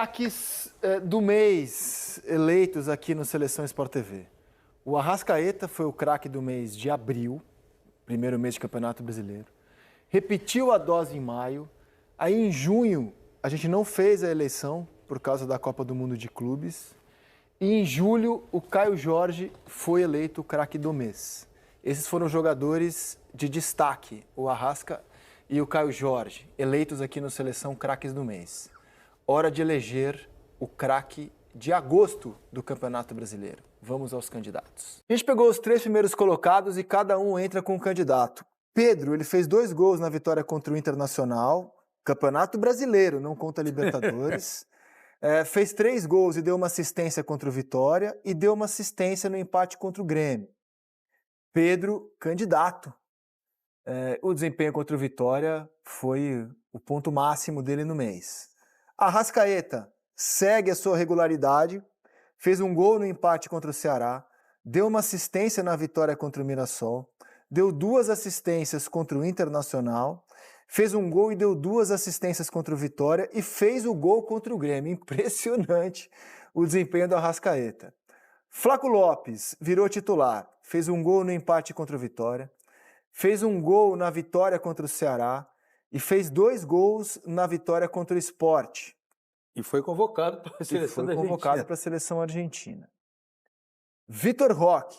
Craques do mês eleitos aqui no Seleção Sport TV. O Arrascaeta foi o craque do mês de abril, primeiro mês de Campeonato Brasileiro. Repetiu a dose em maio. Aí em junho a gente não fez a eleição por causa da Copa do Mundo de Clubes. E em julho o Caio Jorge foi eleito o craque do mês. Esses foram jogadores de destaque, o Arrasca e o Caio Jorge, eleitos aqui no Seleção Craques do mês. Hora de eleger o craque de agosto do Campeonato Brasileiro. Vamos aos candidatos. A gente pegou os 3 primeiros colocados e cada um entra com um candidato. Pedro, ele fez 2 gols na vitória contra o Internacional. Campeonato Brasileiro, não conta Libertadores. Fez 3 gols e deu uma assistência contra o Vitória e deu uma assistência no empate contra o Grêmio. Pedro, candidato. O desempenho contra o Vitória foi o ponto máximo dele no mês. Arrascaeta segue a sua regularidade, fez um gol no empate contra o Ceará, deu uma assistência na vitória contra o Mirassol, deu 2 assistências contra o Internacional, fez um gol e deu 2 assistências contra o Vitória e fez o gol contra o Grêmio. Impressionante o desempenho do Arrascaeta. Flaco Lopes virou titular, fez um gol no empate contra o Vitória, fez um gol na vitória contra o Ceará e fez 2 gols na vitória contra o Sport. E foi convocado para a seleção da Argentina. Convocado para a seleção argentina. Vitor Roque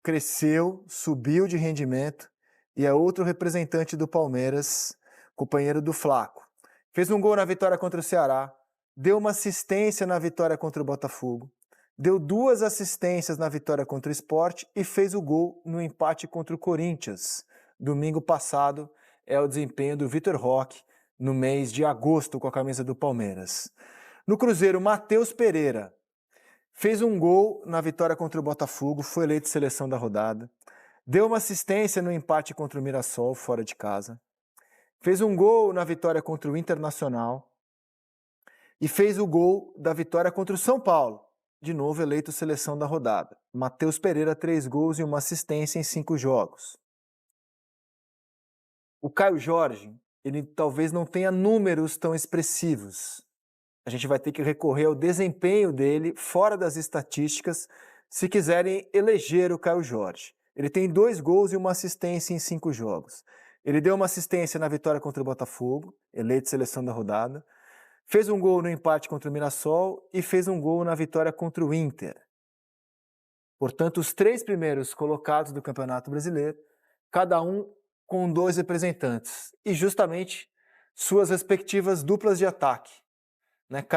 cresceu, subiu de rendimento e é outro representante do Palmeiras, companheiro do Flaco. Fez um gol na vitória contra o Ceará, deu uma assistência na vitória contra o Botafogo, deu 2 assistências na vitória contra o Sport e fez o gol no empate contra o Corinthians. Domingo passado é o desempenho do Vitor Roque no mês de agosto com a camisa do Palmeiras. No Cruzeiro, Matheus Pereira fez um gol na vitória contra o Botafogo, foi eleito seleção da rodada, deu uma assistência no empate contra o Mirassol, fora de casa, fez um gol na vitória contra o Internacional e fez o gol da vitória contra o São Paulo, de novo eleito seleção da rodada. Matheus Pereira, 3 gols e uma assistência em 5 jogos. O Caio Jorge, ele talvez não tenha números tão expressivos. A gente vai ter que recorrer ao desempenho dele fora das estatísticas se quiserem eleger o Caio Jorge. Ele tem 2 gols e uma assistência em 5 jogos. Ele deu uma assistência na vitória contra o Botafogo, eleito seleção da rodada, fez um gol no empate contra o Mirassol e fez um gol na vitória contra o Inter. Portanto, os 3 primeiros colocados do Campeonato Brasileiro, cada um com 2 representantes e justamente suas respectivas duplas de ataque, né?